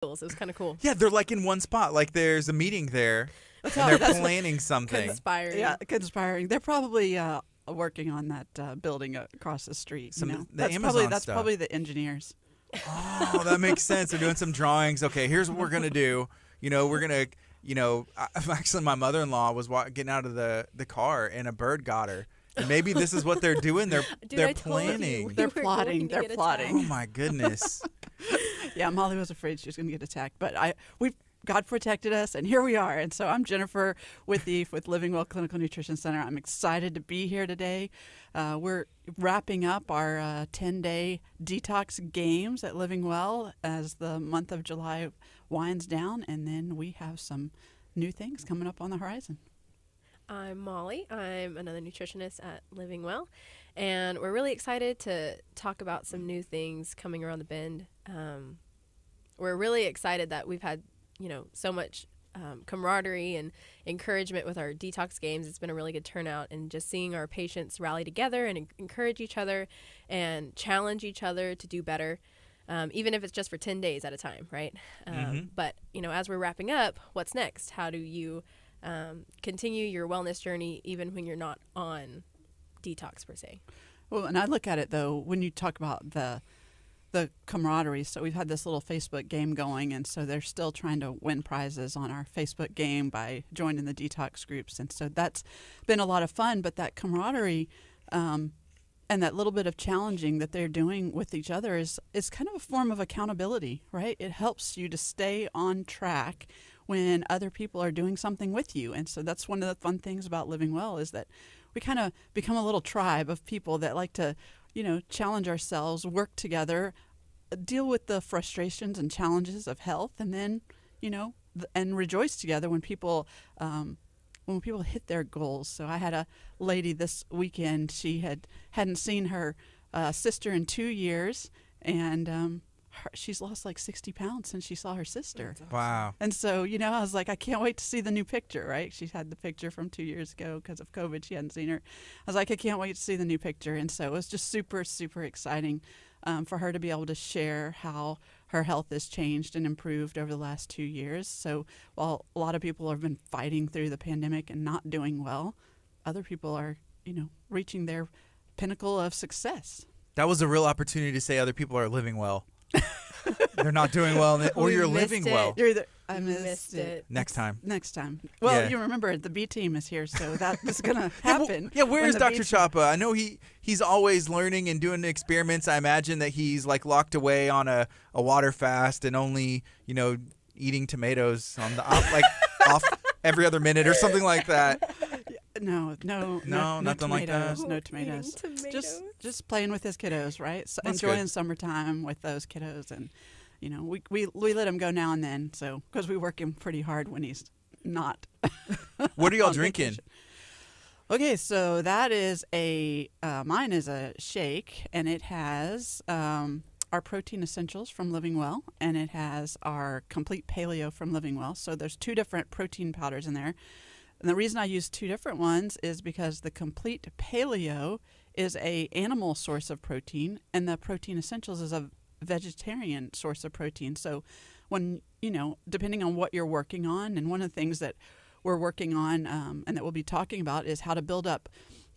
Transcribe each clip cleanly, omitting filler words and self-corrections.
It was kind of cool. Yeah, they're like in one spot. Like there's a meeting there, and they're planning something. Conspiring. Yeah, conspiring. They're probably working on that building across the street. The Amazon that's stuff. probably the engineers. Oh, that makes sense. They're doing some drawings. Okay, here's what we're gonna do. We're gonna. Actually, my mother-in-law was getting out of the car, and a bird got her. And maybe this is what they're doing. They're planning. They're plotting. They're plotting. Oh my goodness. Yeah, Molly was afraid she was going to get attacked, but God protected us, and here we are. And so I'm Jennifer with Living Well Clinical Nutrition Center. I'm excited to be here today. We're wrapping up our 10-day detox games at Living Well as the month of July winds down, and then we have some new things coming up on the horizon. I'm Molly. I'm another nutritionist at Living Well, and we're really excited to talk about some new things coming around the bend. We're really excited that we've had, so much camaraderie and encouragement with our detox games. It's been a really good turnout, and just seeing our patients rally together and encourage each other and challenge each other to do better, even if it's just for 10 days at a time, right? But, as we're wrapping up, what's next? How do you continue your wellness journey even when you're not on detox per se? Well, and I look at it, though, when you talk about the camaraderie. So we've had this little Facebook game going, and so they're still trying to win prizes on our Facebook game by joining the detox groups. And so that's been a lot of fun, but that camaraderie and that little bit of challenging that they're doing with each other is kind of a form of accountability, right? It helps you to stay on track when other people are doing something with you. And so that's one of the fun things about Living Well is that we kind of become a little tribe of people that like to, challenge ourselves, work together, deal with the frustrations and challenges of health, and then, and rejoice together when people hit their goals. So I had a lady this weekend. She hadn't seen her sister in 2 years, and she's lost like 60 pounds since she saw her sister. Awesome. Wow. And so, I was like, I can't wait to see the new picture, right? She had the picture from 2 years ago because of COVID. She hadn't seen her. I was like, I can't wait to see the new picture. And so it was just super, super exciting for her to be able to share how her health has changed and improved over the last 2 years. So while a lot of people have been fighting through the pandemic and not doing well, other people are, reaching their pinnacle of success. That was a real opportunity to say other people are living well. They're not doing well, or you're living well. I missed it. Next time. Well, you remember the B team is here, so that is going to happen. Yeah, where's Dr. Chapa? I know he's always learning and doing experiments. I imagine that he's like locked away on a water fast and only, eating tomatoes on the off every other minute or something like that. No, nothing like that. No tomatoes. Just playing with his kiddos, right? So enjoying summertime with those kiddos, and we let him go now and then. So because we work him pretty hard when he's not. What are y'all drinking? Vacation. Okay, so that is mine is a shake, and it has our protein essentials from Living Well, and it has our complete paleo from Living Well. So there's 2 different protein powders in there. And the reason I use 2 different ones is because the complete paleo is a animal source of protein, and the protein essentials is a vegetarian source of protein. So when, depending on what you're working on, and one of the things that we're working on and that we'll be talking about is how to build up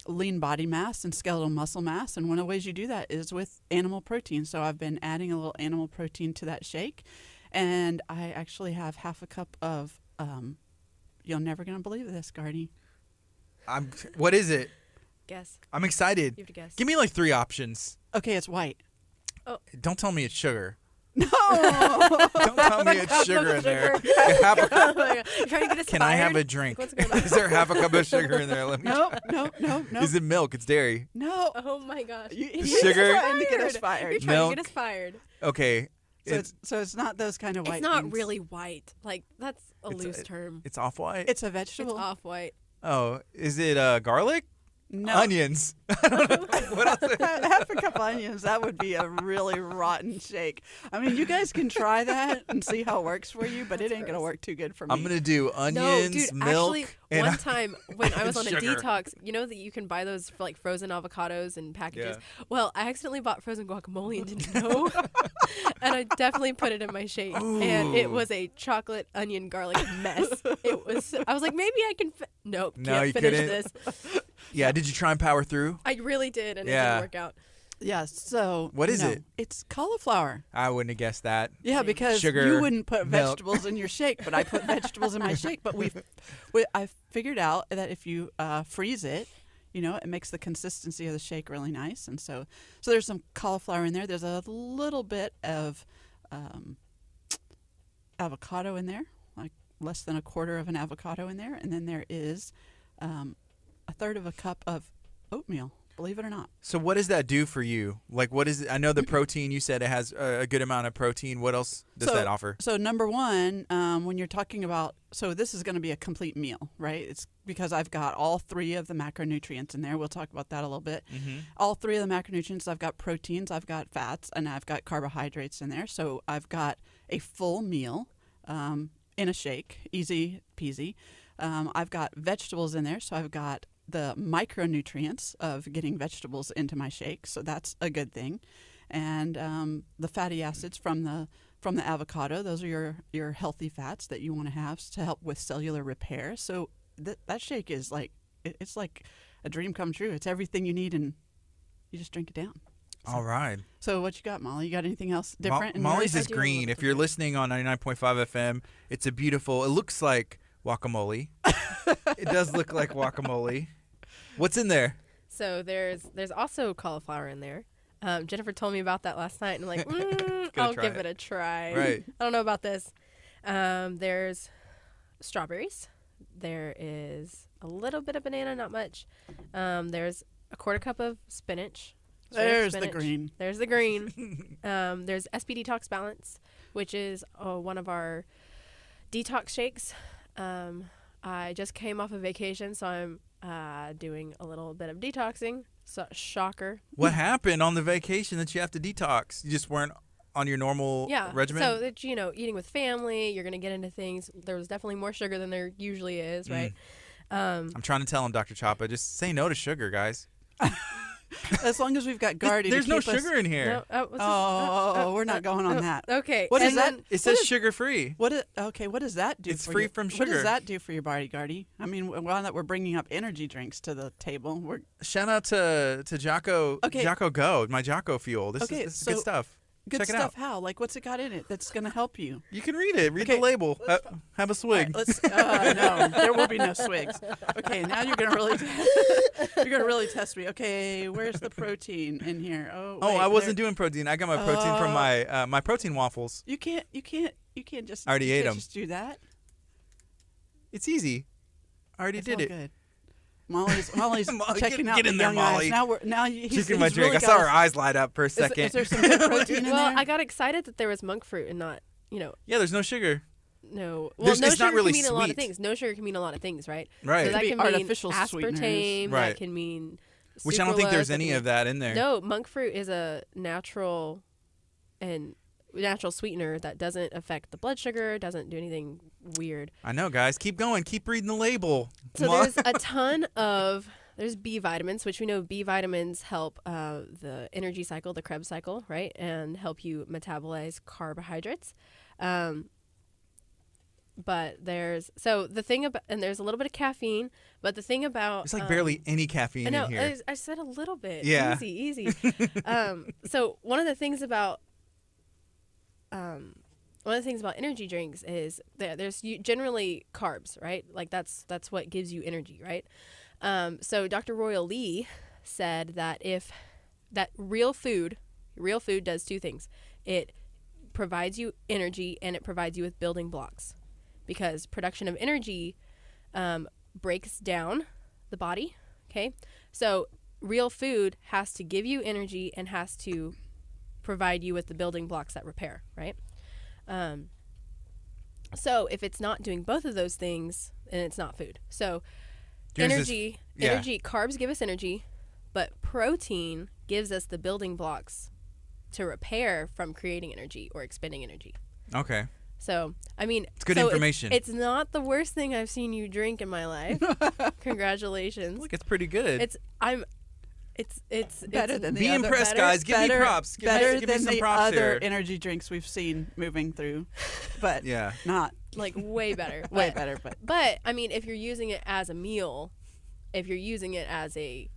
lean body mass and skeletal muscle mass. And one of the ways you do that is with animal protein. So I've been adding a little animal protein to that shake, and I actually have half a cup of you're never going to believe this, Gardy. What is it? Guess. I'm excited. You have to guess. Give me like 3 options. Okay, it's white. Oh. Don't tell me it's sugar. No. Don't tell me it's sugar in there. Half a cup. Oh my God. You're trying to get us Can fired? I have a drink? What's going on? Is there half a cup of sugar in there? Let me No. Is it milk? It's dairy. No. Oh my gosh. He's Sugar? trying to get us fired. You're trying Milk. to get us fired. Okay. So it's not those kind of white. It's not beans. really white. Like, that's a loose term. It's off-white? It's a It's vegetable. off-white. Oh, is it garlic? No. Onions. I don't know. What else? Half a cup of onions, that would be a really rotten shake. I mean, you guys can try that and see how it works for you, but it ain't going to work too good for me. I'm going to do No, onions, dude, milk, actually, and one time when I was on a sugar. detox, you know that you can buy those for like frozen avocados and packages? Yeah. Well, I accidentally bought frozen guacamole and didn't know. And I definitely put it in my shake. And it was a chocolate onion garlic mess. I was like, maybe I can, nope, No, can't you finish couldn't. this. Yeah, did you try and power through? I really did, and it Yeah. didn't work out. Yeah, so. What is it? It's cauliflower. I wouldn't have guessed that. Yeah, because Sugar, you wouldn't put milk. vegetables in your shake, but I put vegetables in my shake. But I figured out that if you freeze it, it makes the consistency of the shake really nice. And so there's some cauliflower in there. There's a little bit of avocado in there, like less than a quarter of an avocado in there. And then there is a third of a cup of oatmeal, believe it or not. So what does that do for you? Like, what is it? I know the protein, you said it has a good amount of protein. What else does that offer? So number one, when you're talking about, so this is going to be a complete meal, right? It's because I've got all three of the macronutrients in there. We'll talk about that a little bit. Mm-hmm. All three of the macronutrients, I've got proteins, I've got fats, and I've got carbohydrates in there. So I've got a full meal in a shake, easy peasy. I've got vegetables in there, so I've got the micronutrients of getting vegetables into my shake, so that's a good thing. And the fatty acids from the avocado, those are your healthy fats that you want to have to help with cellular repair. So that shake is like, it's like a dream come true. It's everything you need, and you just drink it down. So, All right. So what you got, Molly? You got anything else different? Molly's is I do green. love If you're listening on 99.5 FM, it's a beautiful, it looks like guacamole. It does look like guacamole. What's in there? So there's also cauliflower in there. Jennifer told me about that last night, and I'm like, I'll try give it. it a try. Right. I don't know about this. There's strawberries. There is a little bit of banana, not much. There's a quarter cup of spinach. There's the spinach. green. There's the green. There's SP Detox Balance, which is one of our detox shakes. I just came off a vacation, so I'm doing a little bit of detoxing. So, shocker. What happened on the vacation that you have to detox? You just weren't on your normal regimen? So that eating with family, you're gonna get into things. There was definitely more sugar than there usually is, right? I'm trying to tell him, Dr. Chapa, just say no to sugar, guys. As long as we've got Gardy. There's to no keep us- sugar in here. No, we're not going on that. Okay. What is and that? then- It says sugar-free. What does that do? It's for free you? from What sugar. does that do for your body, Gardy? I mean, now that we're bringing up energy drinks to the table, Shout out to Jocko, Okay. Jocko Go, my Jocko Fuel. This Okay, is good so- stuff. good Check it stuff. out. How? Like, what's it got in it that's going to help you? You can read it. Read Okay, the label. Have a swig. All right, no, there will be no swigs. Okay, now you're going to really test me. Okay, where's the protein in here? Oh, wait, I wasn't doing protein. I got my protein from my protein waffles. You can't just. I already you ate can't 'em. Just do that. It's easy. I already It's did all it. Good. Molly's Molly, checking get out in the there, young Molly. eyes. Now he's Drinking my he's drink. really I saw got her us- eyes light up for a second. Is there some good protein in well, there? I got excited that there was monk fruit and not, Yeah, there's no sugar. no. Well, There's- no it's sugar not really can mean a lot of sweet. things. No sugar can mean a lot of things, right? Right. So that Could be can artificial mean sweeteners. aspartame. Right. That can mean Which I don't think there's sucralose, that any can of that in there. No, monk fruit is a natural sweetener that doesn't affect the blood sugar, doesn't do anything weird. I know, guys. Keep going. Keep reading the label. So there's a ton of B vitamins, which we know B vitamins help the energy cycle, the Krebs cycle, right, and help you metabolize carbohydrates. But there's the thing about, and there's a little bit of caffeine, but the thing about It's like barely any caffeine I know in here. I said a little bit. Yeah. Easy. So one of the things about energy drinks is that there's generally carbs, right? Like that's what gives you energy, right? So Dr. Royal Lee said that real food does two things. It provides you energy and it provides you with building blocks, because production of energy breaks down the body. Okay, so real food has to give you energy and has to provide you with the building blocks that repair, right? So if it's not doing both of those things, then it's not food. So energy, carbs give us energy, but protein gives us the building blocks to repair from creating energy or expending energy. Okay. So, I mean, it's good information. It's not the worst thing I've seen you drink in my life. Congratulations. Look, it's pretty good. It's better than be impressed, guys. Give me props. Better give than me some the props other here. energy drinks we've seen moving through, but yeah, not like way better. way better. But I mean, if you're using it as a meal, if you're using it as a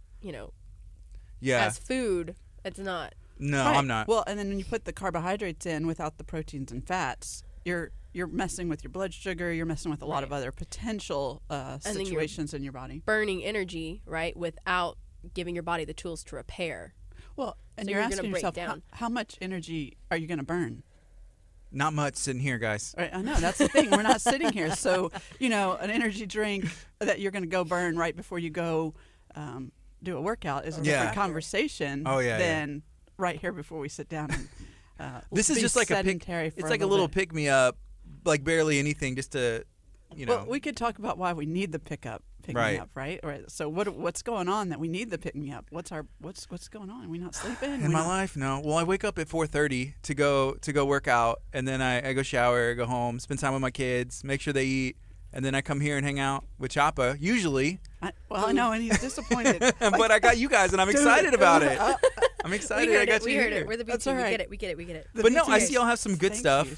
as food, it's not. No, right. I'm not. Well, and then when you put the carbohydrates in without the proteins and fats, you're messing with your blood sugar. You're messing with a lot of other potential situations in your body. Burning energy, right, without giving your body the tools to repair. Well, and So you're you're asking gonna break yourself, down. how much energy are you going to burn? Not much sitting here, guys. Right, I know, that's the thing. We're not sitting here. So, an energy drink that you're going to go burn right before you go do a workout is a different conversation than right here before we sit down. And, this is just like it's like a little pick me up, like barely anything, just to, Well, we could talk about why we need the pick me up, right? Right. So what's going on that we need the pick me up? What's going on? Are we not sleeping? In my life, no. Well, I wake up at 4:30 to go work out, and then I go shower, go home, spend time with my kids, make sure they eat, and then I come here and hang out with Chapa. Usually. I know, and he's disappointed. But I got you guys, and I'm excited about it. I'm excited. I got you here. We heard it. We're the BT. Right. We get it. But no, I see y'all have some good stuff.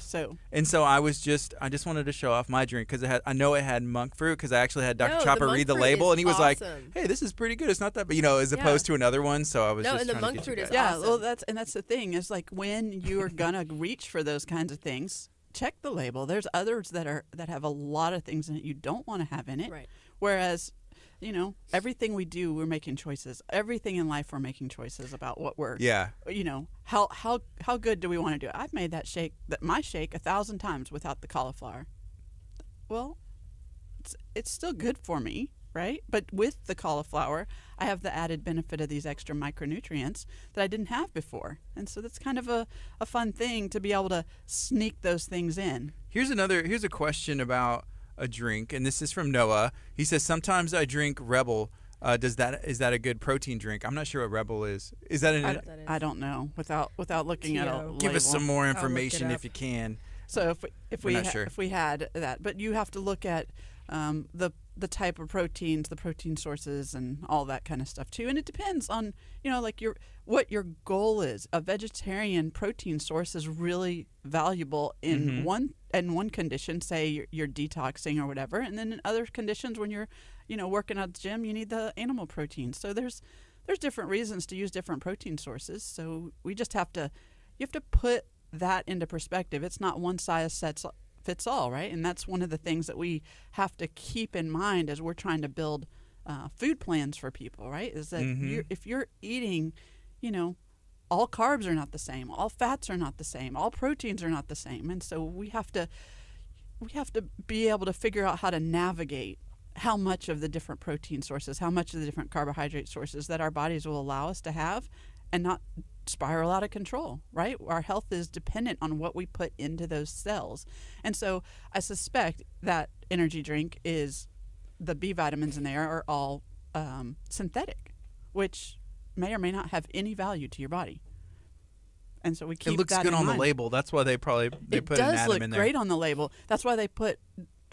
And so I just wanted to show off my drink because I know it had monk fruit because I actually had Dr. Chapa read the label, and he was like, "Hey, this is pretty good. It's not that, but as opposed to another one." So I was just and the trying monk to get fruit you is guys. awesome. well, that's the thing is like when you are gonna reach for those kinds of things, check the label. There's others that have a lot of things in it you don't want to have in it. Right. Whereas, everything we do, we're making choices. Everything in life, we're making choices about what we're. Yeah. How good do we want to do it? I've made my shake 1,000 times without the cauliflower. Well, it's still good for me, right? But with the cauliflower, I have the added benefit of these extra micronutrients that I didn't have before. And so that's kind of a fun thing to be able to sneak those things in. Here's a question about a drink, and this is from Noah. He says, sometimes I drink Rebel. Is that a good protein drink? I'm not sure what Rebel is. Is that I don't know without looking at a label. Give us some more information if you can. So if we had that, but you have to look at the type of proteins, the protein sources, and all that kind of stuff too. And it depends on what your goal is. A vegetarian protein source is really valuable in one condition, say you're detoxing or whatever, and then in other conditions when you're working at the gym, you need the animal protein. So there's different reasons to use different protein sources. So you have to put that into perspective. It's not one size fits all, right? And that's one of the things that we have to keep in mind as we're trying to build food plans for people, right? Is that if you're eating, all carbs are not the same, all fats are not the same, all proteins are not the same, and so we have to be able to figure out how to navigate how much of the different protein sources, how much of the different carbohydrate sources that our bodies will allow us to have, and not spiral out of control, right? Our health is dependent on what we put into those cells. And so I suspect that energy drink is the B vitamins in there are all synthetic, which may or may not have any value to your body. And so we keep that in mind. It looks good on the label. That's why they put an atom in there. It does look great on the label. That's why they put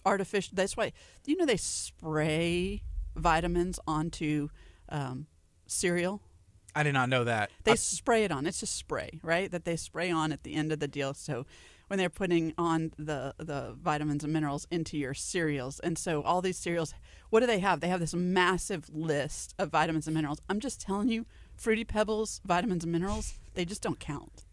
artificial. That's why they spray vitamins onto cereal. I did not know that. They spray it on. It's just spray, right? That they spray on at the end of the deal. So when they're putting on the vitamins and minerals into your cereals. And so all these cereals, what do they have? They have this massive list of vitamins and minerals. I'm just telling you, Fruity Pebbles, vitamins and minerals, they just don't count.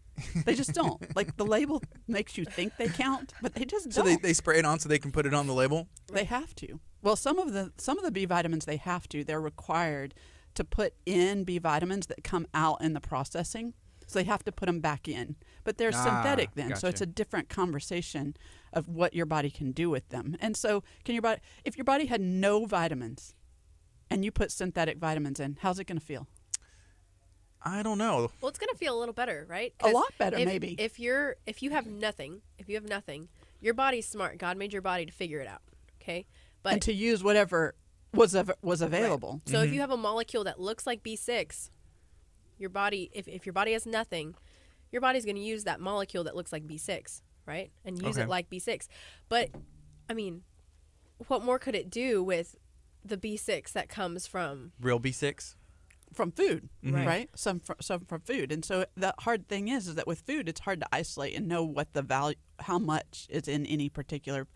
They just don't. Like the label makes you think they count, but they just don't. So they spray it on so they can put it on the label? They have to. Well, some of the B vitamins they have to. They're required to put in B vitamins that come out in the processing. So they have to put them back in. But they're synthetic then. Gotcha. So it's a different conversation of what your body can do with them. And so if your body had no vitamins and you put synthetic vitamins in, how's it going to feel? I don't know. Well, it's going to feel a little better, right? A lot better, maybe. If you have nothing, your body's smart. God made your body to figure it out, okay? And to use whatever was available. Right. So if you have a molecule that looks like B6, your body, if your body has nothing, your body's going to use that molecule that looks like B6, right? And use it like B6. But, I mean, what more could it do with the B6 that comes from... Real B6? From food, right? Some from food. And so the hard thing is that with food, it's hard to isolate and know what the value, how much is in any particular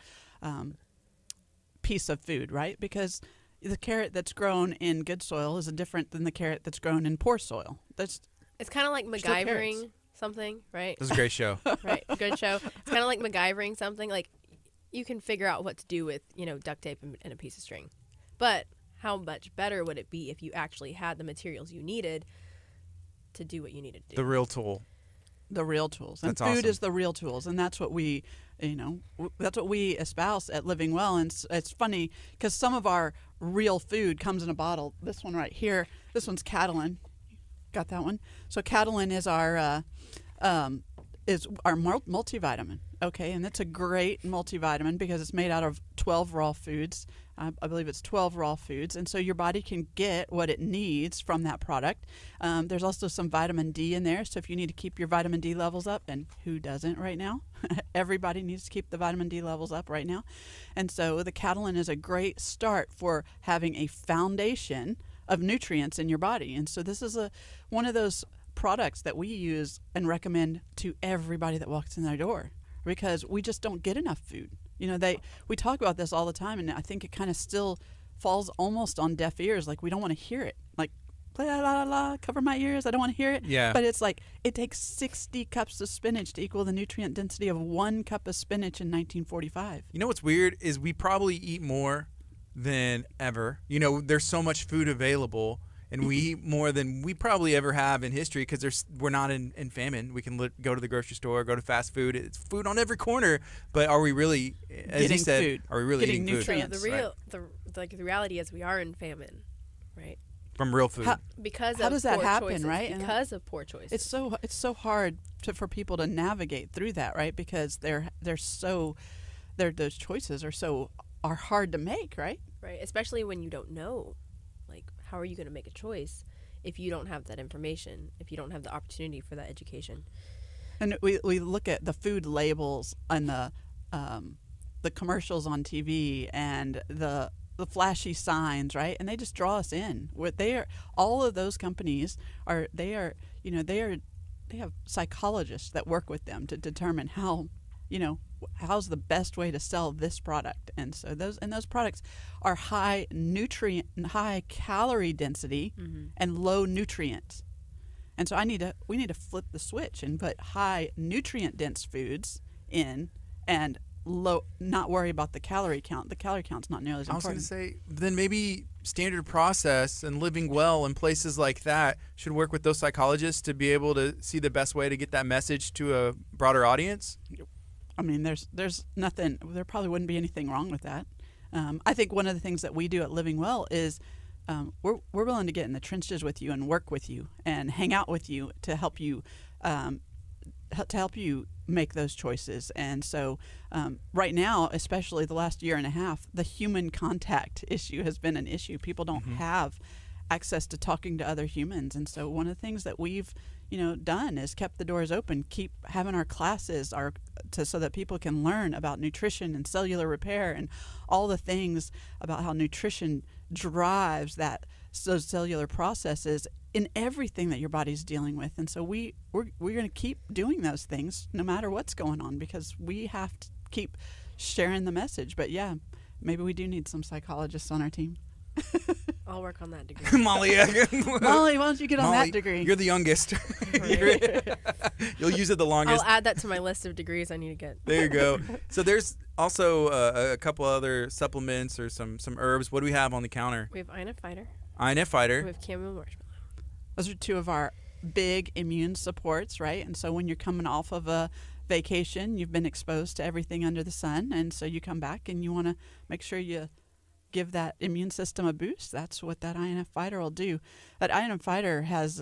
piece of food, right? Because the carrot that's grown in good soil is different than the carrot that's grown in poor soil. It's kind of like MacGyvering something, right? This is a great show. Right, good show. It's kind of like MacGyvering something. Like, you can figure out what to do with, duct tape and a piece of string. But how much better would it be if you actually had the materials you needed to do what you needed to do? The real tool. The real tools. And that's food awesome. is the real tools. And that's what we, that's what we espouse at Living Well. And it's funny because some of our real food comes in a bottle. This one right here, this one's Catalin. Got that one? So Catalin is our multivitamin. Okay, and it's a great multivitamin because it's made out of 12 raw foods. I believe it's 12 raw foods, and so your body can get what it needs from that product. There's also some vitamin D in there, so if you need to keep your vitamin D levels up, and who doesn't right now? Everybody needs to keep the vitamin D levels up right now. And so the Catalin is a great start for having a foundation of nutrients in your body. And so this is one of those products that we use and recommend to everybody that walks in their door, because we just don't get enough food. We talk about this all the time, and I think it kind of still falls almost on deaf ears. Like, we don't want to hear it. Like, la la la, cover my ears, I don't want to hear it. Yeah. But it's like, it takes 60 cups of spinach to equal the nutrient density of 1 cup of spinach in 1945. You know what's weird is we probably eat more than ever. There's so much food available, and we eat more than we probably ever have in history because we're not in famine. We can go to the grocery store, go to fast food. It's food on every corner. But are we really, as Getting you said, food. are we really Getting eating nutrients. food? The reality is we are in famine, right? From real food. How Because How of does that poor happen, choices, right? Because of poor choices. It's so hard for people to navigate through that, right? Because those choices are hard to make, right? Right, especially when you don't know. Like, how are you going to make a choice if you don't have that information, if you don't have the opportunity for that education? And we look at the food labels and the commercials on TV and the flashy signs, right? And they just draw us in. All of those companies they have psychologists that work with them to determine how's the best way to sell this product. And so those products are high calorie density and low nutrients. And so we need to flip the switch and put high nutrient dense foods in and not worry about the calorie count. The calorie count's not nearly as important. I was going to say, then maybe Standard Process and Living Well and places like that should work with those psychologists to be able to see the best way to get that message to a broader audience. I mean, there's nothing. There probably wouldn't be anything wrong with that. I think one of the things that we do at Living Well is we're willing to get in the trenches with you and work with you and hang out with you to help you make those choices. And so right now, especially the last year and a half, the human contact issue has been an issue. People don't have access to talking to other humans. And so one of the things that we've done is kept the doors open, keep having our classes so that people can learn about nutrition and cellular repair and all the things about how nutrition drives those cellular processes in everything that your body's dealing with. And so we're going to keep doing those things no matter what's going on, because we have to keep sharing the message. But yeah, maybe we do need some psychologists on our team. I'll work on that degree. Molly, why don't you get on that degree? You're the youngest. You'll use it the longest. I'll add that to my list of degrees I need to get. There you go. So there's also a couple other supplements or some herbs. What do we have on the counter? We have INF Fighter. INF Fighter. We have chamomile marshmallow. Those are two of our big immune supports, right? And so when you're coming off of a vacation, you've been exposed to everything under the sun, and so you come back and you want to make sure you give that immune system a boost. That's what that INF Fighter will do. That INF Fighter has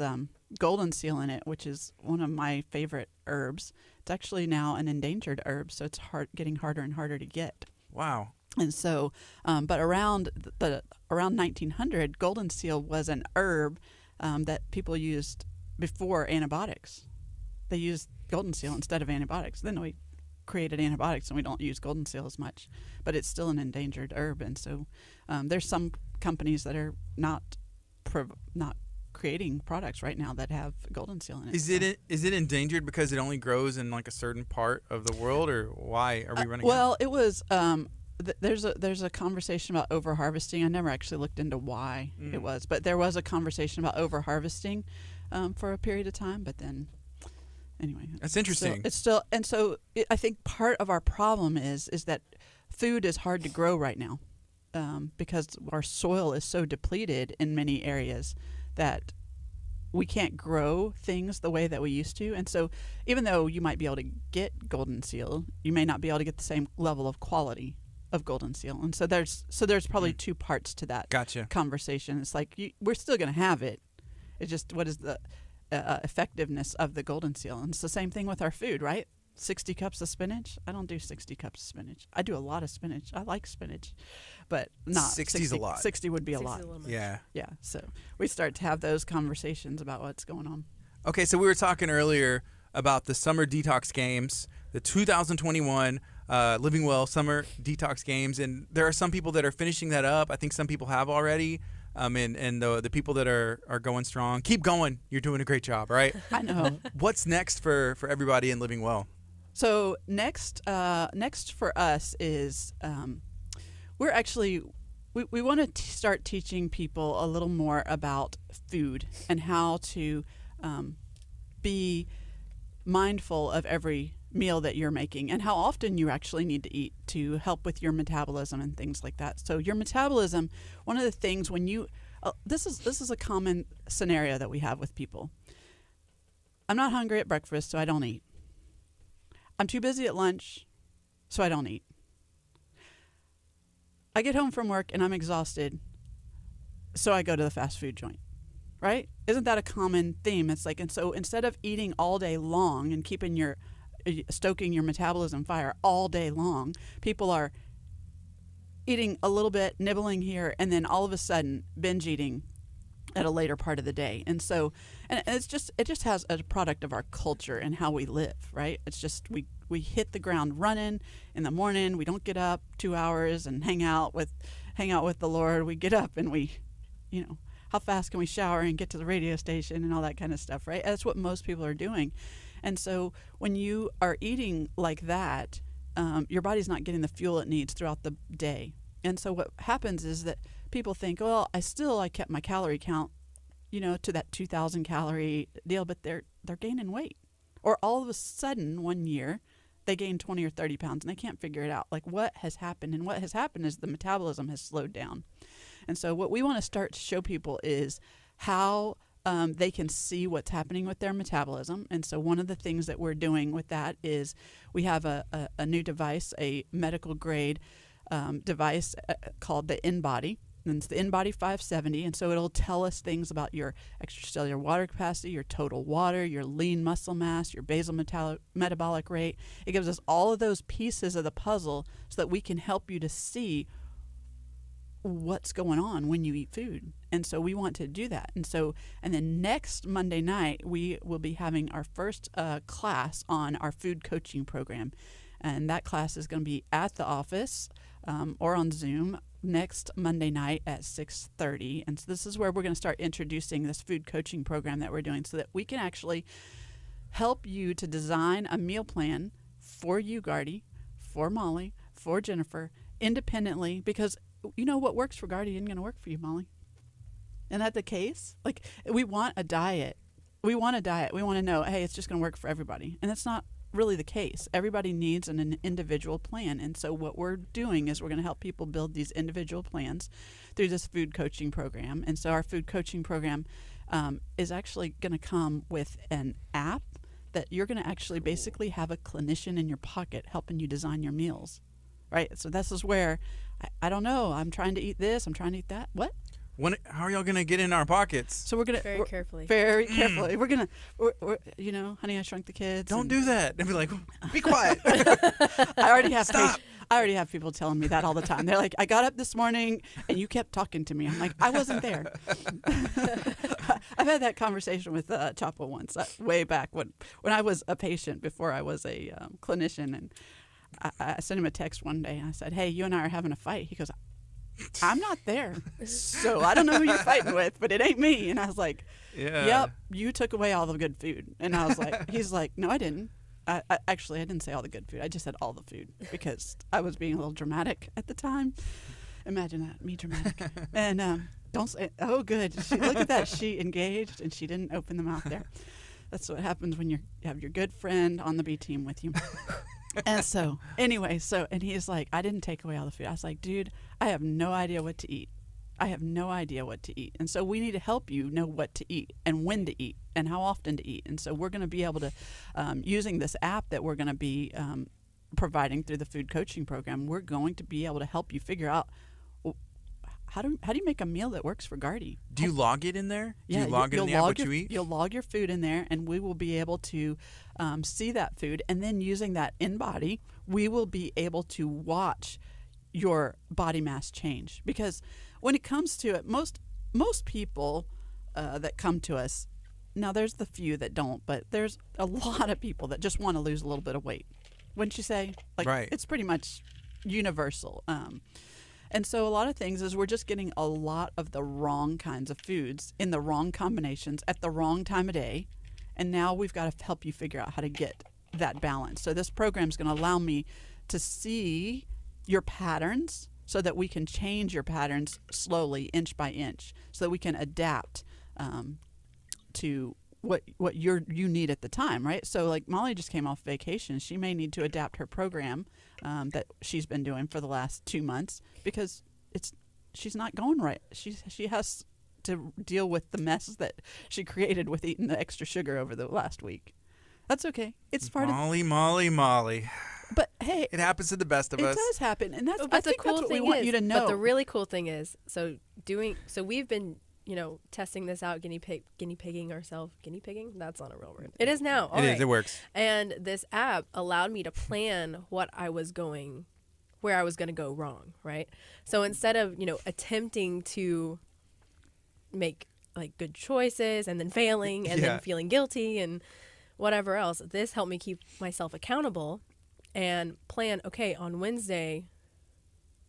golden seal in it, which is one of my favorite herbs. It's actually now an endangered herb, so it's getting harder and harder to get. Wow. And so, but around 1900, golden seal was an herb that people used before antibiotics. They used golden seal instead of antibiotics. Then we created antibiotics and we don't use golden seal as much, but it's still an endangered herb. And so there's some companies that are not creating products right now that have golden seal in it. Is it endangered because it only grows in like a certain part of the world, or why are we running out? Well, it was there's a conversation about overharvesting. I never actually looked into why it was, but there was a conversation about overharvesting for a period of time. But then, anyway, that's interesting. It's still, and so I think part of our problem is that food is hard to grow right now because our soil is so depleted in many areas that we can't grow things the way that we used to. And so even though you might be able to get golden seal, you may not be able to get the same level of quality of golden seal. And so there's probably two parts to that conversation. It's like we're still going to have it. It's just what is the effectiveness of the golden seal. And it's the same thing with our food, right? 60 cups of spinach. I don't do 60 cups of spinach. I do a lot of spinach. I like spinach, but not 60 is a lot. 60 would be a lot. Yeah. Yeah. So we start to have those conversations about what's going on. Okay, so we were talking earlier about the Summer Detox Games, the 2021 Living Well Summer Detox Games, and there are some people that are finishing that up. I think some people have already. And the people that are going strong, keep going. You're doing a great job, right? I know. What's next for everybody in Living Well? So next for us is we're actually we want to start teaching people a little more about food and how to be mindful of every meal that you're making and how often you actually need to eat to help with your metabolism and things like that. So your metabolism, one of the things when you this is a common scenario that we have with people. I'm not hungry at breakfast, so I don't eat. I'm too busy at lunch, so I don't eat. I get home from work and I'm exhausted, so I go to the fast food joint. Right? Isn't that a common theme? It's like, and so instead of eating all day long and stoking your metabolism fire all day long, people are eating a little bit, nibbling here, and then all of a sudden binge eating at a later part of the day. And so, and it just has a product of our culture and how we live, right? It's just we hit the ground running in the morning. We don't get up 2 hours and hang out with the Lord. We get up and we, how fast can we shower and get to the radio station and all that kind of stuff, right? That's what most people are doing. And so when you are eating like that, your body's not getting the fuel it needs throughout the day. And so what happens is that people think, well, I kept my calorie count, to that 2,000 calorie deal, but they're gaining weight. Or all of a sudden one year they gain 20 or 30 pounds and they can't figure it out. Like what has happened? And what has happened is the metabolism has slowed down. And so what we want to start to show people is how they can see what's happening with their metabolism. And so one of the things that we're doing with that is we have a new device, a medical grade device called the Inbody. And it's the Inbody 570. And so it'll tell us things about your extracellular water capacity, your total water, your lean muscle mass, your basal metabolic rate. It gives us all of those pieces of the puzzle so that we can help you to see what's going on when you eat food. And so we want to do that. And then next Monday night, we will be having our first class on our food coaching program. And that class is going to be at the office or on Zoom next Monday night at 6:30. And so this is where we're going to start introducing this food coaching program that we're doing so that we can actually help you to design a meal plan for you, Gardy, for Molly, for Jennifer, independently, because what works for Gardy isn't going to work for you, Molly. Isn't that the case? Like, we want a diet. We want to know, hey, it's just going to work for everybody. And that's not really the case. Everybody needs an individual plan. And so what we're doing is we're going to help people build these individual plans through this food coaching program. And so our food coaching program is actually going to come with an app that you're going to actually basically have a clinician in your pocket helping you design your meals. Right? So this is where, I don't know, I'm trying to eat this, I'm trying to eat that. What? How are y'all going to get in our pockets? So we're going to... Very carefully. We're going to, Honey, I Shrunk the Kids. Don't do that. And be like, be quiet. I already have Stop. I already have people telling me that all the time. They're like, I got up this morning and you kept talking to me. I'm like, I wasn't there. I've had that conversation with Chapa once, way back when I was a patient before I was a clinician. And I sent him a text one day and I said, hey, you and I are having a fight. He goes, I'm not there. So I don't know who you're fighting with, but it ain't me. And I was like, yep, you took away all the good food. And I was like, he's like, no, I didn't. I didn't say all the good food. I just said all the food because I was being a little dramatic at the time. Imagine that, me dramatic. And don't say, oh, good. Look at that. She engaged and she didn't open the mouth there. That's what happens when you have your good friend on the B team with you. And so, anyway, and he's like, I didn't take away all the food. I was like, dude, I have no idea what to eat. I have no idea what to eat. And so we need to help you know what to eat and when to eat and how often to eat. And so we're going to be able to, using this app that we're going to be providing through the food coaching program, we're going to be able to help you figure out how do you make a meal that works for Gardy? Do you log it in there? Yeah, do you log it in there what you eat? You'll log your food in there, and we will be able to see that food. And then using that Inbody, we will be able to watch your body mass change. Because when it comes to it, most people that come to us, now there's the few that don't, but there's a lot of people that just want to lose a little bit of weight. Wouldn't you say? Like, right. It's pretty much universal. And so a lot of things is we're just getting a lot of the wrong kinds of foods in the wrong combinations at the wrong time of day. And now we've got to help you figure out how to get that balance. So this program is going to allow me to see your patterns so that we can change your patterns slowly, inch by inch, so that we can adapt to what you need at the time, right? So like Molly just came off vacation. She may need to adapt her program that she's been doing for the last 2 months because she's not going right. She has to deal with the mess that she created with eating the extra sugar over the last week. That's okay. It's part Molly. But hey, it happens to the best of us. It does happen, and that's. But I the think cool that's what we thing want is, you to know. But the really cool thing is, so we've been testing this out, guinea pigging ourselves. Guinea pigging? That's not a real word. It is now. All it right. is. It works. And this app allowed me to plan where I was going to go wrong, right? So instead of, attempting to make like good choices and then failing and then feeling guilty and whatever else, this helped me keep myself accountable and plan, okay, on Wednesday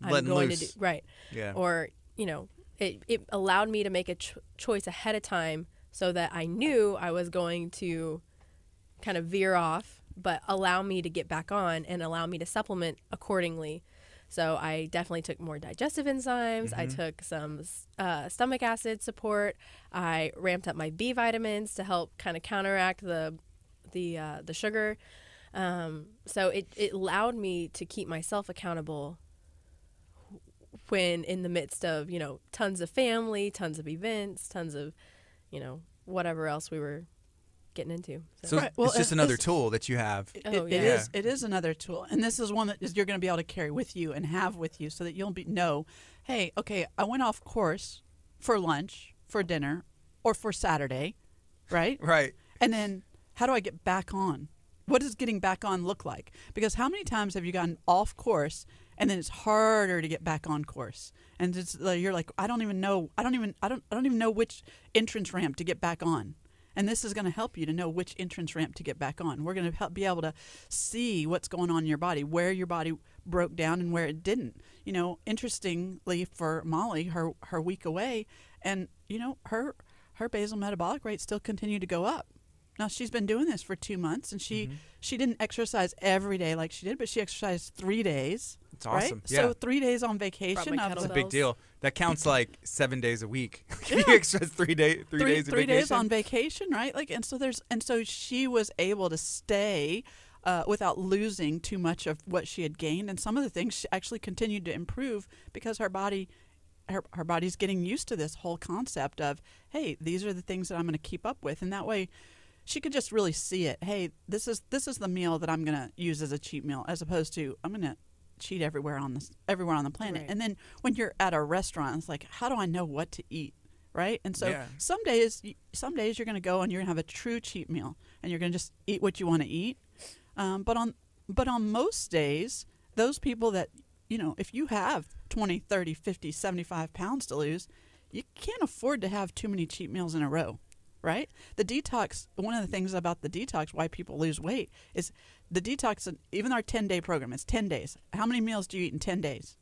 I'm going to do right. Yeah. Or, it allowed me to make a choice ahead of time so that I knew I was going to kind of veer off, but allow me to get back on and allow me to supplement accordingly. So I definitely took more digestive enzymes. I took some stomach acid support. I ramped up my B vitamins to help kind of counteract the sugar. So it allowed me to keep myself accountable when in the midst of, tons of family, tons of events, tons of, whatever else we were getting into. So right. Well, it's just another tool that you have. It is another tool. And this is one that you're going to be able to carry with you and have with you so that you'll know, hey, okay, I went off course for lunch, for dinner, or for Saturday, right? Right. And then how do I get back on? What does getting back on look like? Because how many times have you gotten off course and then it's harder to get back on course? And it's you're like, I don't even know which entrance ramp to get back on. And this is going to help you to know which entrance ramp to get back on. We're going to be able to see what's going on in your body, where your body broke down and where it didn't. Interestingly for Molly, her week away, and her basal metabolic rate still continued to go up. Now, she's been doing this for 2 months, and she didn't exercise every day like she did, but she exercised 3 days. It's awesome. Right? Yeah. So 3 days on vacation. That's a big deal. That counts like 7 days a week. Yeah. You exercise 3 days of vacation. 3 days on vacation, right? And so she was able to stay without losing too much of what she had gained, and some of the things she actually continued to improve because her body's getting used to this whole concept of, hey, these are the things that I'm going to keep up with, and that way she could just really see it. Hey, this is the meal that I'm going to use as a cheat meal, as opposed to I'm going to cheat everywhere on the planet. Right. And then when you're at a restaurant, it's like, how do I know what to eat, right? And so some days you're going to go and you're going to have a true cheat meal, and you're going to just eat what you want to eat. But on most days, those people that, if you have 20, 30, 50, 75 pounds to lose, you can't afford to have too many cheat meals in a row, right? The detox, one of the things about the detox, why people lose weight, is the detox, even our 10-day program, it's 10 days. How many meals do you eat in 10 days?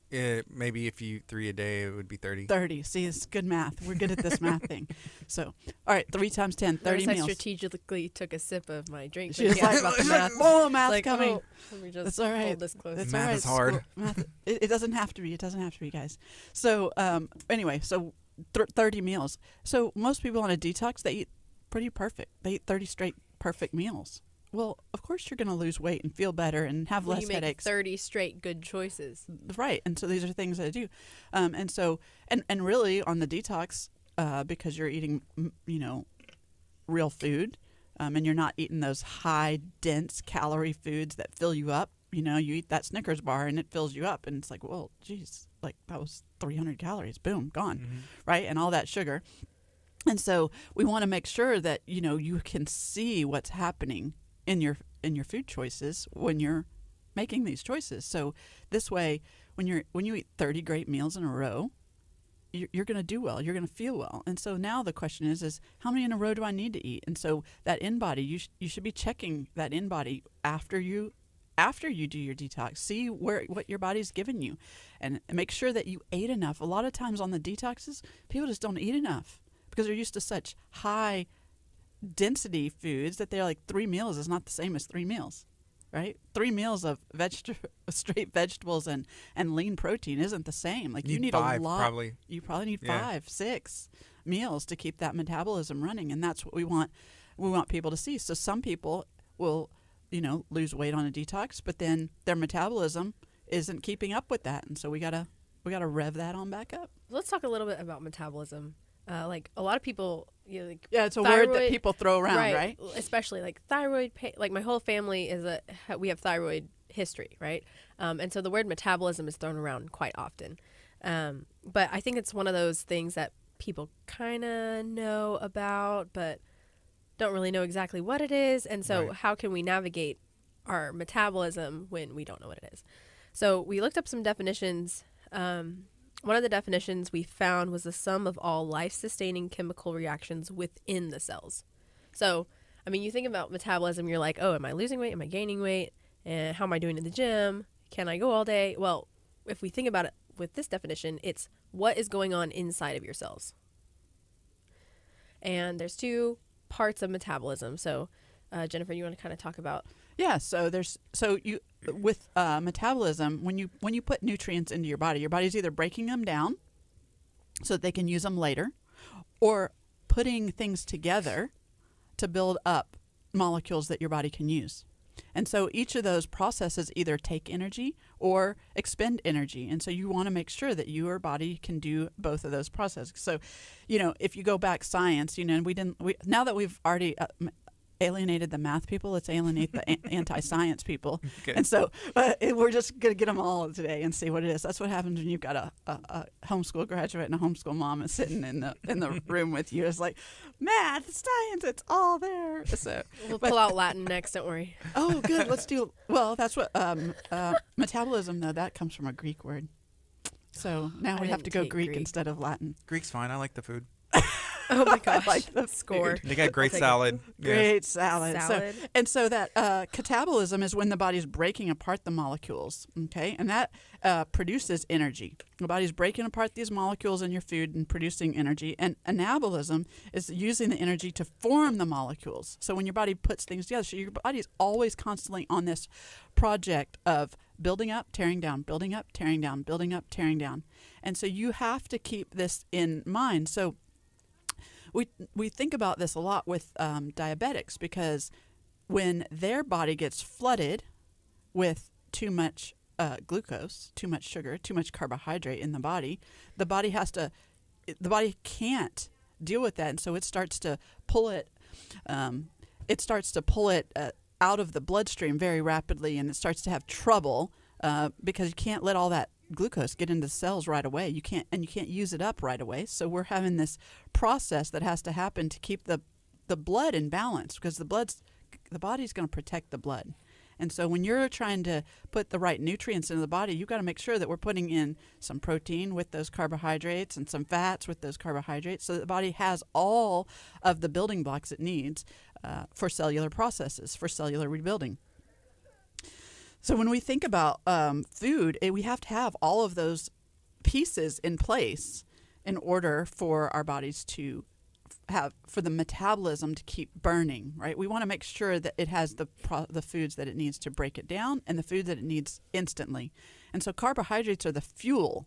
Maybe if you 3 a day, it would be 30. 30. See, it's good math. We're good at this math thing. So, all right, 3 times 10, 30 Notice meals. I strategically took a sip of my drink. She was like, oh, math like, coming. oh, let me just That's all right. hold this close. That's Math all right. is hard. Math, it doesn't have to be. It doesn't have to be, guys. So, anyway, so 30 meals. So most people on a detox, they eat pretty perfect. They eat 30 straight perfect meals. Well, of course you're going to lose weight and feel better and have less you make headaches. 30 straight good choices. Right. And so these are things that I do. And so, and really on the detox, because you're eating, real food, and you're not eating those high, dense calorie foods that fill you up. You eat that Snickers bar and it fills you up. And it's like, well, geez, like that was 300 calories. Boom, gone. Mm-hmm. Right. And all that sugar. And so we want to make sure that, you can see what's happening in your food choices when you're making these choices. So this way, when you eat 30 great meals in a row, you're going to do well. You're going to feel well. And so now the question is how many in a row do I need to eat? And so that Inbody, you should be checking that Inbody after you do your detox. See what your body's given you, and make sure that you ate enough. A lot of times on the detoxes, people just don't eat enough because they're used to such high density foods that they're like 3 meals is not the same as 3 meals, right? 3 meals of straight vegetables and lean protein isn't the same. Like you need 5, a lot. probably. You probably need 5, 6 meals to keep that metabolism running, and that's what we want. We want people to see. So some people will, lose weight on a detox, but then their metabolism isn't keeping up with that, and so we gotta rev that on back up. Let's talk a little bit about metabolism. Like a lot of people, it's a thyroid, word that people throw around, right? Especially like thyroid. Like my whole family we have thyroid history, right? And so the word metabolism is thrown around quite often. But I think it's one of those things that people kind of know about, but don't really know exactly what it is. And so how can we navigate our metabolism when we don't know what it is? So we looked up some definitions. One of the definitions we found was the sum of all life-sustaining chemical reactions within the cells. So, you think about metabolism, you're like, oh, am I losing weight? Am I gaining weight? And how am I doing in the gym? Can I go all day? Well, if we think about it with this definition, it's what is going on inside of your cells. And there's 2 parts of metabolism. So, Jennifer, you want to kind of talk about? Yeah. So with metabolism, when you put nutrients into your body's either breaking them down so that they can use them later, or putting things together to build up molecules that your body can use. And so each of those processes either take energy or expend energy. And so you want to make sure that your body can do both of those processes. So, if you go back science, now that we've already alienated the math people, let's alienate the anti-science people. Okay. And so we're just going to get them all today and see what it is. That's what happens when you've got a homeschool graduate and a homeschool mom is sitting in the room with you. It's like, math, science, it's all there. So we'll pull out Latin next, don't worry. Oh, good. Let's do, well, that's what, metabolism, though, that comes from a Greek word. So now we have to go Greek instead of Latin. Greek's fine. I like the food. Oh my gosh. I like the score. They got great salad. Great salad. Salad. So that catabolism is when the body's breaking apart the molecules, okay? And that produces energy. The body's breaking apart these molecules in your food and producing energy. And anabolism is using the energy to form the molecules. So when your body puts things together, so your body is always constantly on this project of building up, tearing down, building up, tearing down, building up, tearing down. And so you have to keep this in mind. So we think about this a lot with diabetics, because when their body gets flooded with too much glucose, too much sugar, too much carbohydrate in the body can't deal with that, and so it starts to pull it. Out of the bloodstream very rapidly, and it starts to have trouble because you can't let all that glucose get into the cells right away. You can't use it up right away. So we're having this process that has to happen to keep the blood in balance, because the body's going to protect the blood. And so when you're trying to put the right nutrients into the body, you've got to make sure that we're putting in some protein with those carbohydrates and some fats with those carbohydrates so that the body has all of the building blocks it needs for cellular processes, for cellular rebuilding. So when we think about food, we have to have all of those pieces in place in order for our bodies to for the metabolism to keep burning, right? We want to make sure that it has the foods that it needs to break it down and the food that it needs instantly. And so carbohydrates are the fuel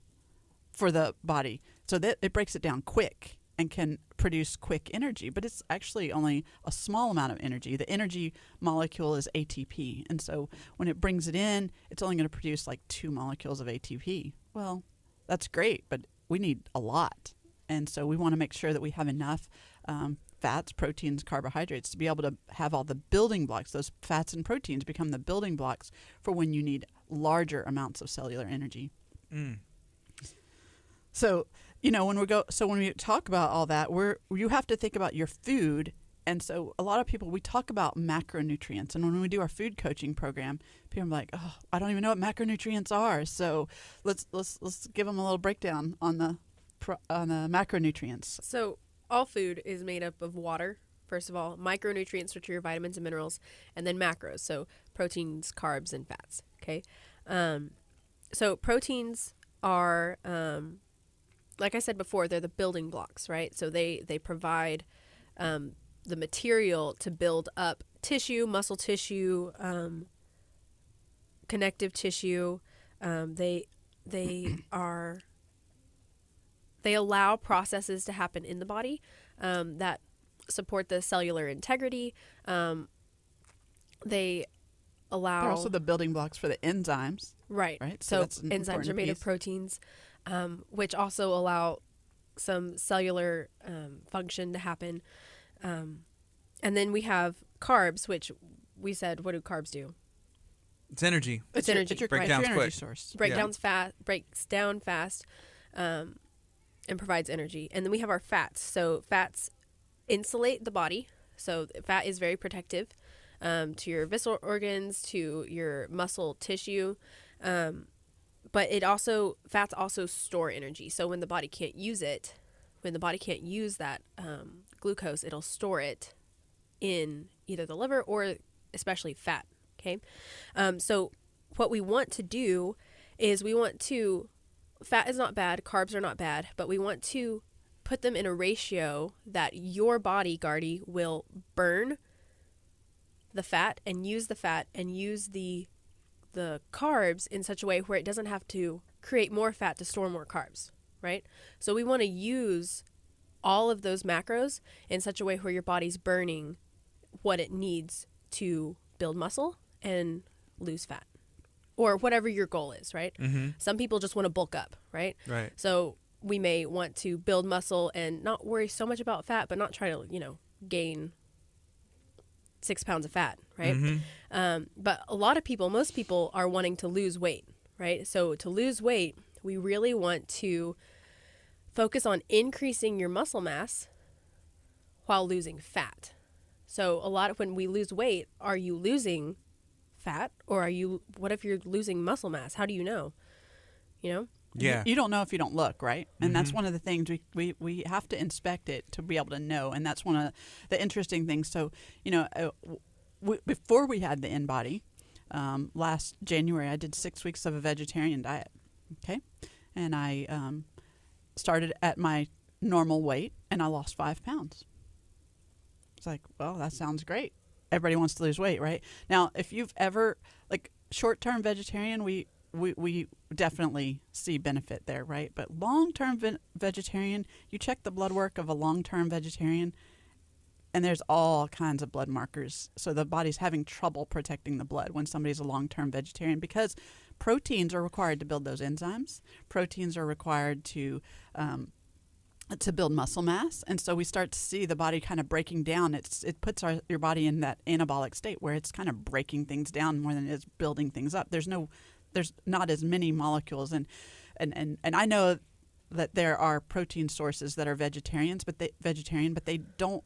for the body so that it breaks it down quick and can produce quick energy. But it's actually only a small amount of energy. The energy molecule is ATP. And so when it brings it in, it's only going to produce like 2 molecules of ATP. Well, that's great, but we need a lot. And so we want to make sure that we have enough fats, proteins, carbohydrates to be able to have all the building blocks. Those fats and proteins become the building blocks for when you need larger amounts of cellular energy. So, when we talk about all that, you have to think about your food. And so a lot of people, we talk about macronutrients. And when we do our food coaching program, people are like, oh, I don't even know what macronutrients are. So let's give them a little breakdown on the macronutrients. So all food is made up of water, first of all, micronutrients, which are your vitamins and minerals, and then macros, so proteins, carbs, and fats. Okay. So proteins are, like I said before, they're the building blocks, right? So they provide the material to build up tissue, muscle tissue, connective tissue. They allow processes to happen in the body that support the cellular integrity. They allow... They're also the building blocks for the enzymes. Right. So enzymes are made of proteins, which also allow some cellular function to happen. And then we have carbs, which we said, what do carbs do? It's energy. It's energy. It's your Breakdown's energy quick. source. Breaks down fast. And provides energy. And then we have our fats. So fats insulate the body. So fat is very protective to your visceral organs, to your muscle tissue. But fats also store energy. So when the body can't use it, when the body can't use that glucose, it'll store it in either the liver or especially fat. Okay. So what we want to do is fat is not bad, carbs are not bad, but we want to put them in a ratio that your body, Gardy, will burn the fat and use the carbs in such a way where it doesn't have to create more fat to store more carbs, right? So we want to use all of those macros in such a way where your body's burning what it needs to build muscle and lose fat. Or whatever your goal is, right? Mm-hmm. Some people just want to bulk up, right? Right. So we may want to build muscle and not worry so much about fat, but not try to, gain 6 pounds of fat, right? Mm-hmm. But most people are wanting to lose weight, right? So to lose weight, we really want to focus on increasing your muscle mass while losing fat. So when we lose weight, are you losing fat or what if you're losing muscle mass? How do you know? Yeah. You don't know if you don't look, right? And that's one of the things we have to inspect it to be able to know. And that's one of the interesting things. So, before we had the Inbody, last January, I did 6 weeks of a vegetarian diet. Okay. And I started at my normal weight and I lost 5 pounds. It's like, well, that sounds great. Everybody wants to lose weight, right? Now, if you've ever, short-term vegetarian, we definitely see benefit there, right? But long-term vegetarian, you check the blood work of a long-term vegetarian, and there's all kinds of blood markers. So the body's having trouble protecting the blood when somebody's a long-term vegetarian because proteins are required to build those enzymes. Proteins are required to build muscle mass, and so we start to see the body kind of breaking down. It puts your body in that anabolic state where it's kind of breaking things down more than it is building things up. There's not as many molecules, and I know that there are protein sources that are vegetarian, but they don't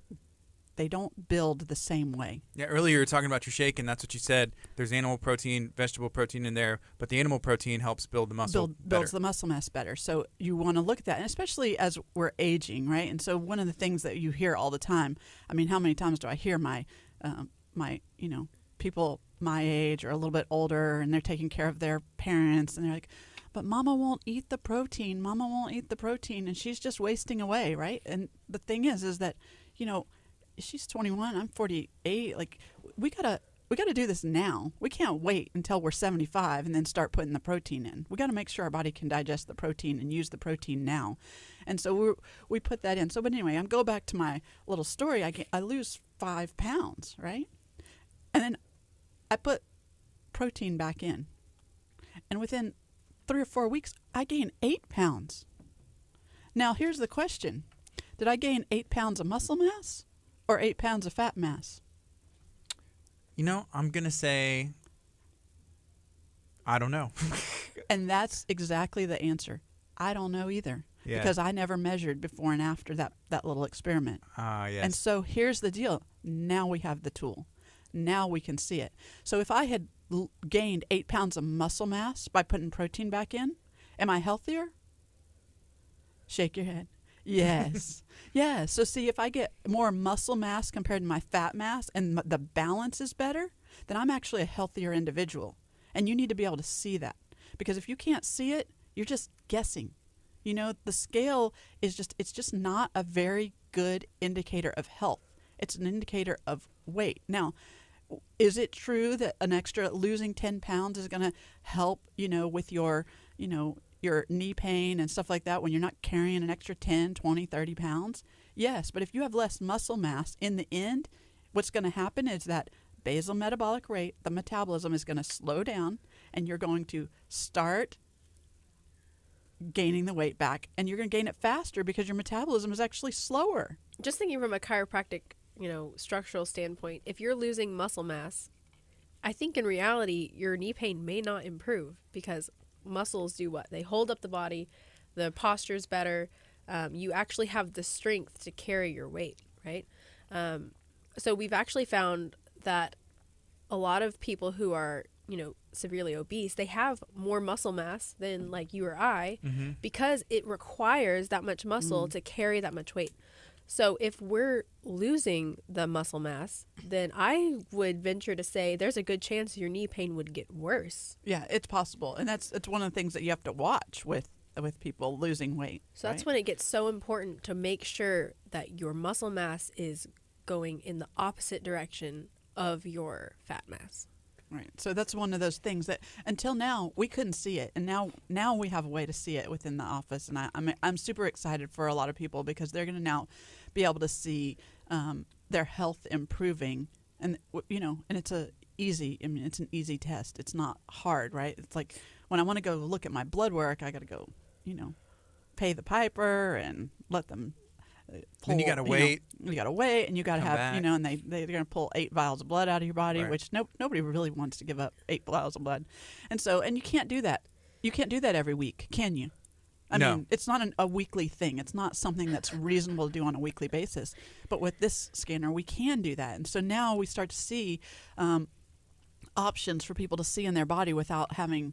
they don't build the same way. Yeah, earlier you were talking about your shake, and that's what you said. There's animal protein, vegetable protein in there, but the animal protein helps build the muscle Builds the muscle mass better. So you want to look at that, and especially as we're aging, right? And so one of the things that you hear all the time, I mean, how many times do I hear my people my age or a little bit older, and they're taking care of their parents, and they're like, but Mama won't eat the protein. Mama won't eat the protein, and she's just wasting away, right? And the thing is that, she's 21, I'm 48. Like, we gotta do this now. We can't wait until we're 75 and then start putting the protein in. We got to make sure our body can digest the protein and use the protein now. And so we put that in. So, but anyway, I'm go back to my little story. I lose 5 pounds, right? And then I put protein back in, and within 3 or 4 weeks, I gained 8 pounds. Now, here's the question: did I gain 8 pounds of muscle mass or 8 pounds of fat mass? I'm going to say, I don't know. And that's exactly the answer. I don't know either. Yeah. Because I never measured before and after that little experiment. Yes. And so here's the deal. Now we have the tool. Now we can see it. So if I had gained 8 pounds of muscle mass by putting protein back in, am I healthier? Shake your head. Yes. Yeah. So see, if I get more muscle mass compared to my fat mass and the balance is better, then I'm actually a healthier individual. And you need to be able to see that. Because if you can't see it, you're just guessing. The scale is it's just not a very good indicator of health. It's an indicator of weight. Now, is it true that an extra losing 10 pounds is going to help, with your knee pain and stuff like that when you're not carrying an extra 10, 20, 30 pounds? Yes, but if you have less muscle mass in the end, what's going to happen is that basal metabolic rate, the metabolism is going to slow down, and you're going to start gaining the weight back, and you're going to gain it faster because your metabolism is actually slower. Just thinking from a chiropractic, structural standpoint, if you're losing muscle mass, I think in reality, your knee pain may not improve because muscles do what? They hold up the body, the posture's better, you actually have the strength to carry your weight, right? So we've actually found that a lot of people who are, severely obese, they have more muscle mass than like you or I, because it requires that much muscle to carry that much weight. So if we're losing the muscle mass, then I would venture to say there's a good chance your knee pain would get worse. Yeah, it's possible. And it's one of the things that you have to watch with people losing weight. So that's when it gets so important to make sure that your muscle mass is going in the opposite direction of your fat mass. Right. So that's one of those things that until now we couldn't see it, and now we have a way to see it within the office, and I'm super excited for a lot of people because they're going to now be able to see their health improving, and and it's an easy test. It's not hard, right? It's like when I want to go look at my blood work, I got to go, pay the piper and let them. Then you got to wait. You got to wait, and you got to have, back. and they're going to pull 8 vials of blood out of your body, Right. which nobody really wants to give up 8 vials of blood. And you can't do that. You can't do that every week, can you? I mean, it's not a weekly thing. It's not something that's reasonable to do on a weekly basis. But with this scanner, we can do that. And so now we start to see options for people to see in their body without having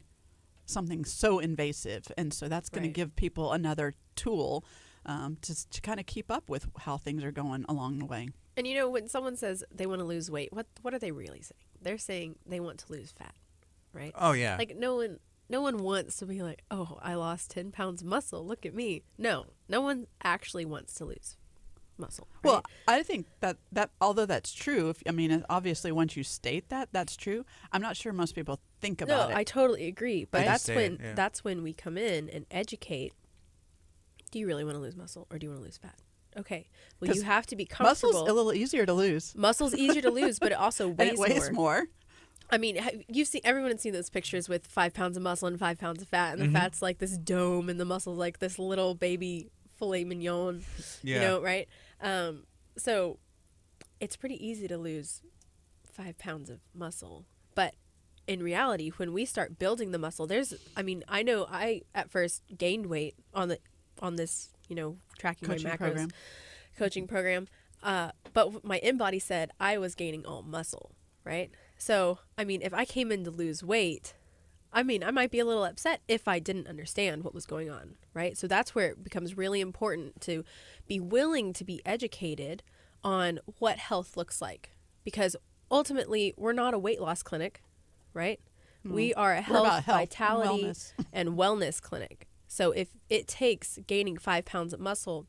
something so invasive. And so that's going to give people another tool to kind of keep up with how things are going along the way. And when someone says they want to lose weight, what are they really saying? They're saying they want to lose fat, right? Oh, yeah. Like no one wants to be like, oh, I lost 10 pounds muscle. Look at me. No one actually wants to lose muscle. Right? Well, I think that although that's true, obviously once you state that's true, I'm not sure most people think about it. No, I totally agree. But Right. that's when we come in and educate. Do you really want to lose muscle or do you want to lose fat? Okay. Well, you have to be comfortable. Muscle's a little easier to lose. Muscle's easier to lose, but it also weighs, and it weighs more. I mean, everyone has seen those pictures with 5 pounds of muscle and 5 pounds of fat, and the fat's like this dome, and the muscle's like this little baby filet mignon. Yeah. Right? So it's pretty easy to lose 5 pounds of muscle, but in reality, when we start building the muscle, I know I at first gained weight on this, tracking Coaching my macros program. coaching program. But my Inbody said I was gaining all muscle, right? So, I mean, if I came in to lose weight, I mean, I might be a little upset if I didn't understand what was going on, right? So that's where it becomes really important to be willing to be educated on what health looks like, because ultimately we're not a weight loss clinic, right? We are a health, vitality, and wellness clinic. So if it takes gaining 5 pounds of muscle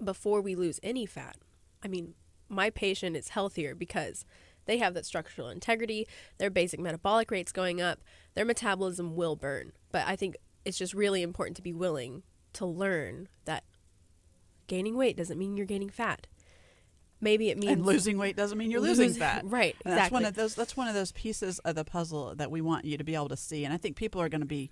before we lose any fat, I mean, my patient is healthier because they have that structural integrity, their basic metabolic rate's going up, their metabolism will burn. But I think it's just really important to be willing to learn that gaining weight doesn't mean you're gaining fat. Maybe it means... And losing weight doesn't mean you're losing fat. Right, and exactly. That's one of those pieces of the puzzle that we want you to be able to see. And I think people are going to be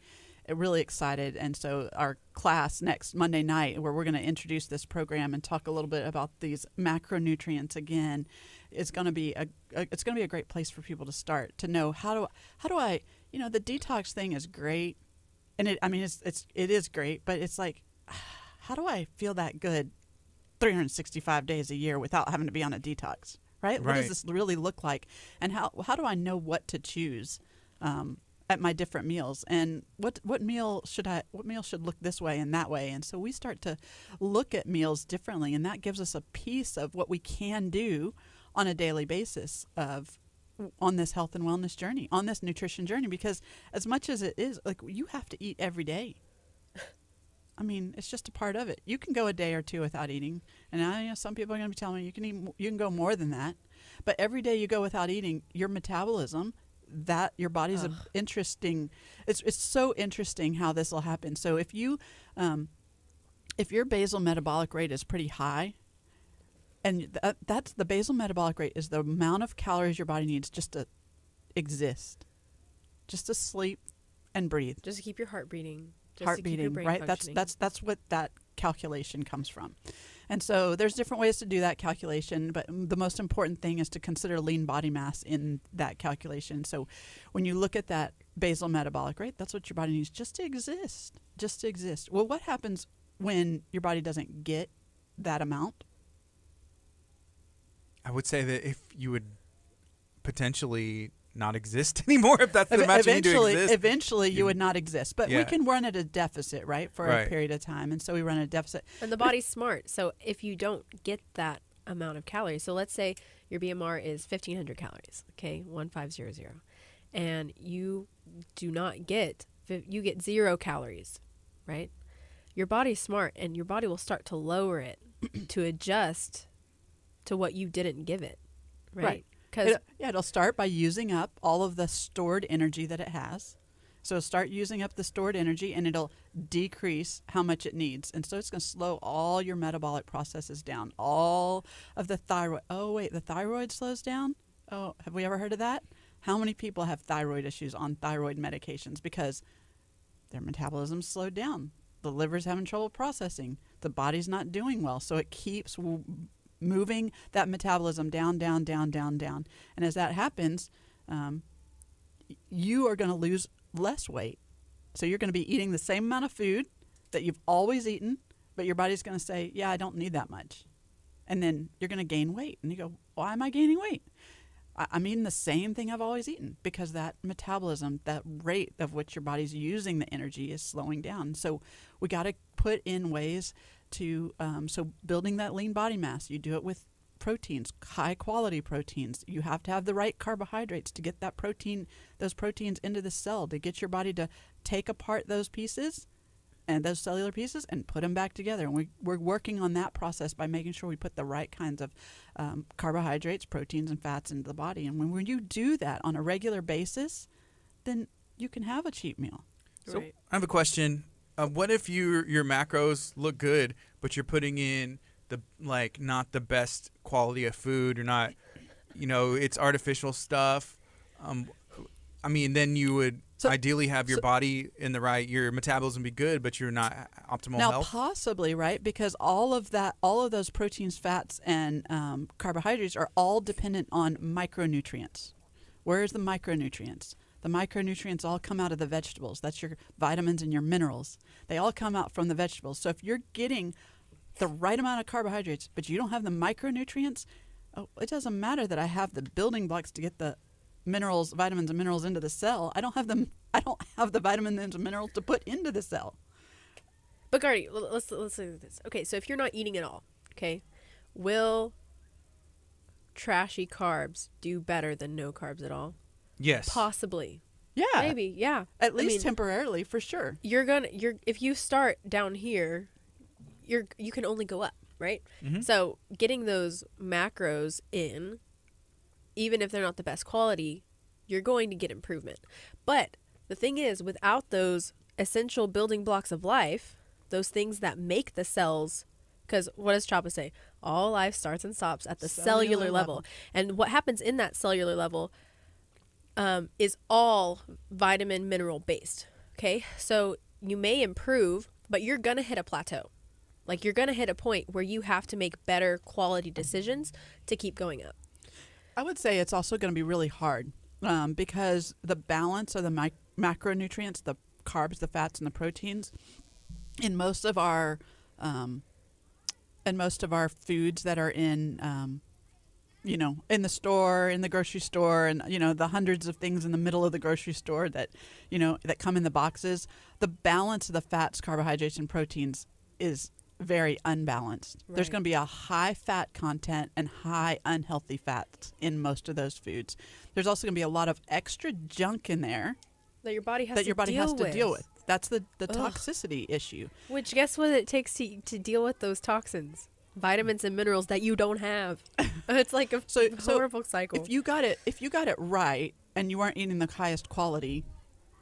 really excited. And so our class next Monday night, where we're going to introduce this program and talk a little bit about these macronutrients again, is going to be it's going to be a great place for people to start to know how do I, you know, the detox thing is great, and it is great, but it's like, how do I feel that good 365 days a year without having to be on a detox, right? What does this really look like, and how do I know what to choose at my different meals, and what meal should look this way and that way? And so we start to look at meals differently, and that gives us a piece of what we can do on a daily basis on this health and wellness journey, on this nutrition journey, because as much as it is, like, you have to eat every day. I mean, it's just a part of it. You can go a day or two without eating, and I know some people are going to be telling me you can go more than that. But every day you go without eating, your metabolism, that your body's interesting. It's so interesting how this will happen. So if you, if your basal metabolic rate is pretty high, and that's the basal metabolic rate is the amount of calories your body needs just to exist, just to sleep and breathe, just to keep your heart beating. Heart beating, right? That's what that calculation comes from. And so there's different ways to do that calculation, but the most important thing is to consider lean body mass in that calculation. So when you look at that basal metabolic rate, that's what your body needs just to exist, Well, what happens when your body doesn't get that amount? I would say that if you would potentially not exist anymore, if that's the amount you need to exist. Eventually you would not exist. But we can run at a deficit, right, for a period of time. And so we run at a deficit. And the body's smart. So if you don't get that amount of calories, so let's say your BMR is 1,500 calories, okay, 1,500, and you do not get, you get 0 calories, right? Your body's smart, and your body will start to lower it to adjust to what you didn't give it, right? It'll start by using up all of the stored energy that it has. So start using up the stored energy, and it'll decrease how much it needs. And so it's going to slow all your metabolic processes down. All of the thyroid. Oh, wait, the thyroid slows down? Oh, have we ever heard of that? How many people have thyroid issues on thyroid medications because their metabolism's slowed down? The liver's having trouble processing. The body's not doing well. So it keeps moving that metabolism down. And as that happens, you are going to lose less weight. So you're going to be eating the same amount of food that you've always eaten, but your body's going to say, yeah, I don't need that much. And then you're going to gain weight. And you go, why am I gaining weight? I'm eating the same thing I've always eaten, because that metabolism, that rate of which your body's using the energy is slowing down. So we got to put in ways to, so building that lean body mass, you do it with proteins, high quality proteins. You have to have the right carbohydrates to get that protein, those proteins into the cell, to get your body to take apart those pieces and those cellular pieces and put them back together. And we're working on that process by making sure we put the right kinds of carbohydrates, proteins, and fats into the body. And when you do that on a regular basis, then you can have a cheat meal. So I have a question. What if your macros look good, but you're putting in not the best quality of food, or not, it's artificial stuff? Then you would ideally have your body in the right, your metabolism be good, but you're not optimal now, health. Possibly, right? Because all of those proteins, fats, and carbohydrates are all dependent on micronutrients. Where's the micronutrients? The micronutrients all come out of the vegetables. That's your vitamins and your minerals. They all come out from the vegetables. So if you're getting the right amount of carbohydrates, but you don't have the micronutrients, it doesn't matter that I have the building blocks to get the minerals, vitamins and minerals into the cell. I don't have them. I don't have the vitamins and minerals to put into the cell. But Gardy, let's look at this. Okay, so if you're not eating at all, okay, will trashy carbs do better than no carbs at all? Yes. Possibly. Yeah. Maybe, yeah. At least temporarily, for sure. If you start down here, you can only go up, right? Mm-hmm. So getting those macros in, even if they're not the best quality, you're going to get improvement. But the thing is, without those essential building blocks of life, those things that make the cells, because what does Chapa say? All life starts and stops at the cellular level. And what happens in that cellular level is all vitamin mineral based. Okay, so you may improve, but you're gonna hit a plateau. Like, you're gonna hit a point where you have to make better quality decisions to keep going up. I would say it's also going to be really hard because the balance of the macronutrients, the carbs, the fats, and the proteins in most of our foods that are in in the store, in the grocery store, and the hundreds of things in the middle of the grocery store that that come in the boxes, the balance of the fats, carbohydrates, and proteins is very unbalanced. Right. There's going to be a high fat content and high unhealthy fats in most of those foods. There's also going to be a lot of extra junk in there that your body has to deal with. That's the toxicity issue. Which, guess what it takes to deal with those toxins? Vitamins and minerals that you don't have. It's like a horrible cycle. If you got it right and you weren't eating the highest quality,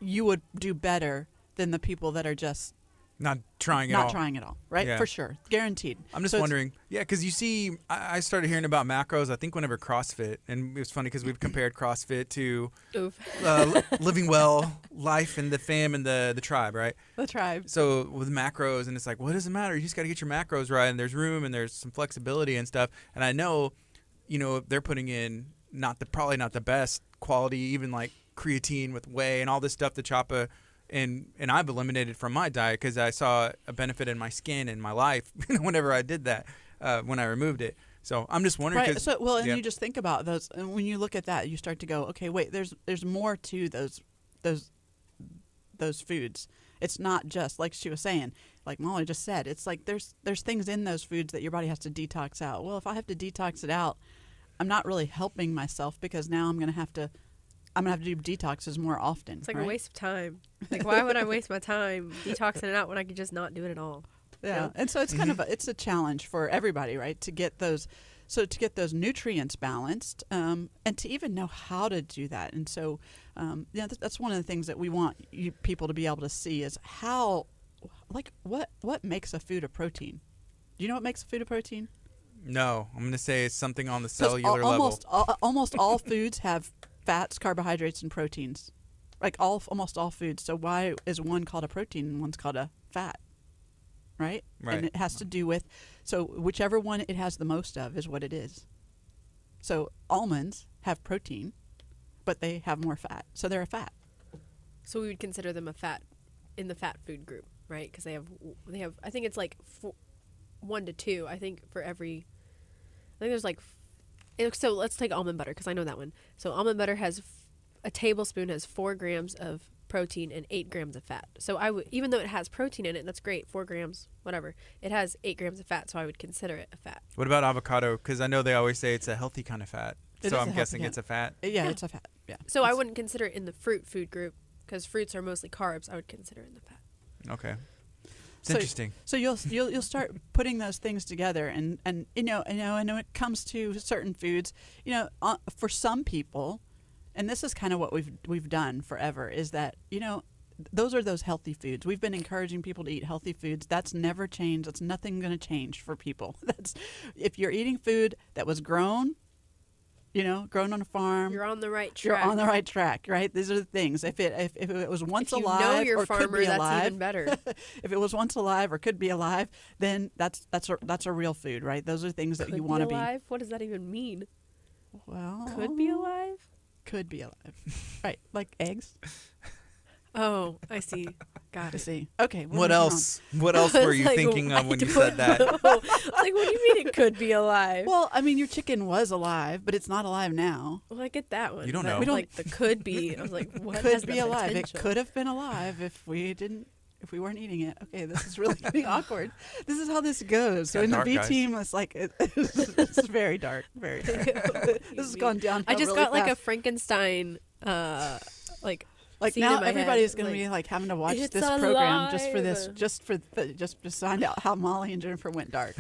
you would do better than the people that are just not trying at all, right? Yeah. For sure. Guaranteed. I'm just wondering. Yeah, because you see, I started hearing about macros, I think, whenever CrossFit. And it was funny because we've compared CrossFit to Living Well, Life, and the Fam and the Tribe, right? The Tribe. So with macros, and it's like, what does it matter? You just got to get your macros right, and there's room, and there's some flexibility and stuff. And I know, they're putting in probably not the best quality, even like creatine with whey and all this stuff that Chapa and I've eliminated from my diet because I saw a benefit in my skin and my life whenever I did that, when I removed it. So I'm just wondering. Right. So, you just think about those, and when you look at that, you start to go, okay, wait, there's more to those foods. It's not just like she was saying, like Molly just said. It's like there's things in those foods that your body has to detox out. Well, if I have to detox it out, I'm not really helping myself because now I'm gonna have to do detoxes more often. It's like a waste of time. Like, why would I waste my time detoxing it out when I could just not do it at all? Yeah. And so it's kind of it's a challenge for everybody, right? To get those nutrients balanced, and to even know how to do that. And so, that's one of the things that we want you people to be able to see is how, like, what makes a food a protein? Do you know what makes a food a protein? No, I'm going to say it's something on the cellular level. Almost all foods have fats, carbohydrates, and proteins, like almost all foods. So why is one called a protein and one's called a fat? Right? And it has to do with, so whichever one it has the most of is what it is. So almonds have protein, but they have more fat, so they're a fat. So we would consider them a fat in the fat food group, right? Because they have I think it's like 1 to 2. I think for every, I think there's like. So let's take almond butter because I know that one. So almond butter has a tablespoon has 4 grams of protein and 8 grams of fat. So even though it has protein in it, that's great, 4 grams, whatever. It has 8 grams of fat, so I would consider it a fat. What about avocado? Because I know they always say it's a healthy kind of fat. So I'm guessing it's a fat. Yeah, it's a fat. Yeah. So I wouldn't consider it in the fruit food group because fruits are mostly carbs. I would consider it in the fat. Okay. It's interesting. So you'll start putting those things together, and and when it comes to certain foods, for some people, and this is kind of what we've done forever, is that those are those healthy foods. We've been encouraging people to eat healthy foods. That's never changed. That's nothing going to change for people. That's if you're eating food that was grown on a farm. You're on the right track. You're on the right track, right? These are the things. If it was once alive, if you know your or farmer, could be that's alive, even better. If it was once alive or could be alive, then that's a real food, right? Those are things that you want to be alive. What does that even mean? Well, could be alive. Could be alive, right? Like eggs. Oh, I see. Got To it. see. Okay. What moving on. else? What else were you Like, thinking of I when you don't said that? know. Like, what do you mean it could be alive? Well, I mean, your chicken was alive, but it's not alive now. Well, I get that one. You don't but, know. We don't- like the could be. I was like, what has Could be the alive. It potential? could have been alive if we weren't eating it. Okay, this is really getting awkward. This is how this goes. So got in the dark, B guys. team, it's like it's very dark, very dark. This has gone down. I just really got like a fast. Frankenstein, like Like scene now in my everybody's head, going to like, be like having to watch "It's this program just for this, alive." just to find out how Molly and Jennifer went dark.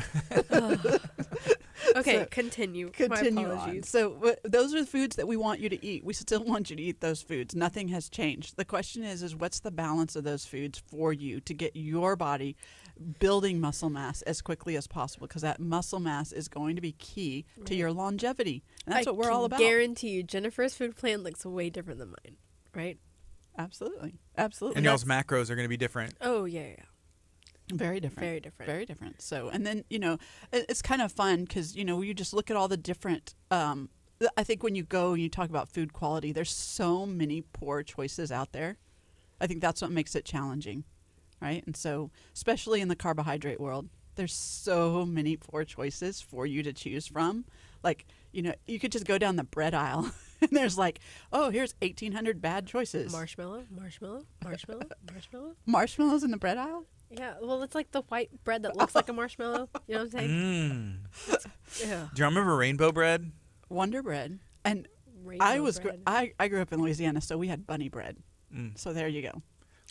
Okay, So, continue. Continue My on. apologies. So those are the foods that we want you to eat. We still want you to eat those foods. Nothing has changed. The question is what's the balance of those foods for you to get your body building muscle mass as quickly as possible? Because that muscle mass is going to be key to your longevity. And that's I what we're all about. Guarantee you, Jennifer's food plan looks way different than mine, right? Absolutely. Absolutely. And y'all's macros are going to be different. Oh yeah. Very different. Very different. Very different. So, and then, it's kind of fun because, you just look at all the different, I think when you go and you talk about food quality, there's so many poor choices out there. I think that's what makes it challenging, right? And so, especially in the carbohydrate world, there's so many poor choices for you to choose from. Like, you could just go down the bread aisle and there's like, oh, here's 1,800 bad choices. Marshmallow. Marshmallows in the bread aisle? Yeah, well, it's like the white bread that looks like a marshmallow. You know what I'm saying? Yeah. Do you remember rainbow bread? Wonder bread. And Rainbow bread. I grew up in Louisiana, so we had bunny bread. Mm. So there you go.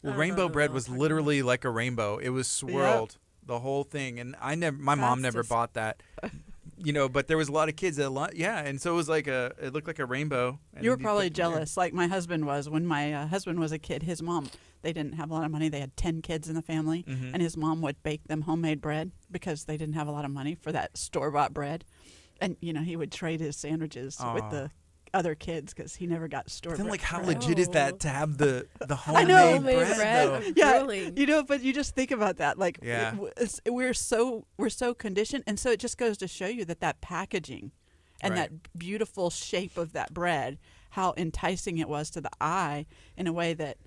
Well, rainbow bread Oh, was talking literally like a rainbow. It was swirled, the whole thing, and my mom That's never bought that. But there was a lot of kids that and so it was like it looked like a rainbow. And You were you probably put it in there. jealous, like my husband was. When my husband was a kid, his mom, they didn't have a lot of money. They had 10 kids in the family, Mhm. and his mom would bake them homemade bread because they didn't have a lot of money for that store-bought bread. And, he would trade his sandwiches with Aw. the other kids because he never got store-bought Then, like, how bread. legit is Oh. that to have the I homemade know. Homemade bread, bread. though? Yeah, Grilling. but you just think about that. Like, Yeah. we're so conditioned, and so it just goes to show you that packaging and Right. that beautiful shape of that bread, how enticing it was to the eye in a way that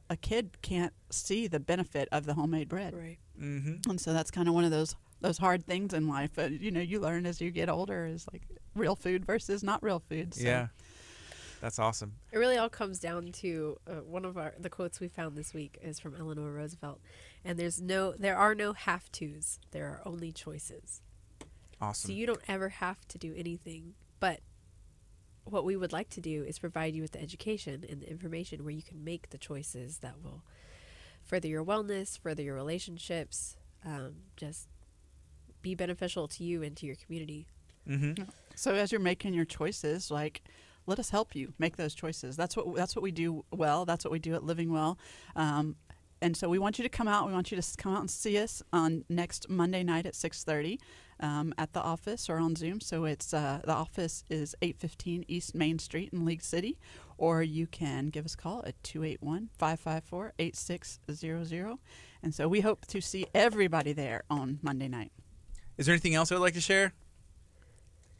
a kid can't see the benefit of the homemade bread. Right. Mm-hmm. And so that's kind of one of those hard things in life. You learn as you get older is like real food versus not real food. So. Yeah, that's awesome. It really all comes down to one of the quotes we found this week is from Eleanor Roosevelt, and there are no have-tos. There are only choices. Awesome. So you don't ever have to do anything, but what we would like to do is provide you with the education and the information where you can make the choices that will further your wellness, further your relationships, just be beneficial to you and to your community. Mm-hmm. So as you're making your choices, like, let us help you make those choices. That's what we do well. That's what we do at Living Well. And so we want you to come out. We want you to come out and see us on next Monday night at 6:30 at the office or on Zoom. So it's the office is 815 East Main Street in League City, or you can give us a call at 281-554-8600. And so we hope to see everybody there on Monday night. Is there anything else I would like to share?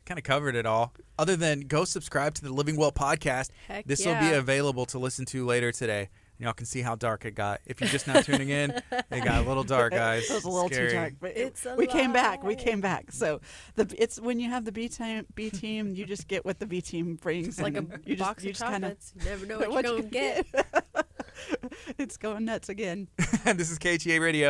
Kind of covered it all. Other than go subscribe to the Living Well podcast. Heck This will be yeah. available to listen to later today. And y'all can see how dark it got. If you're just now tuning in, it got a little dark, guys. It was a little Scary. too dark, but It's we came back. We alive. came back. So it's when you have the B team, you just get what the B team brings. It's like a and you box just of kinda- chocolates. You never know what you're going to get. It's going nuts again. This is KHEA Radio.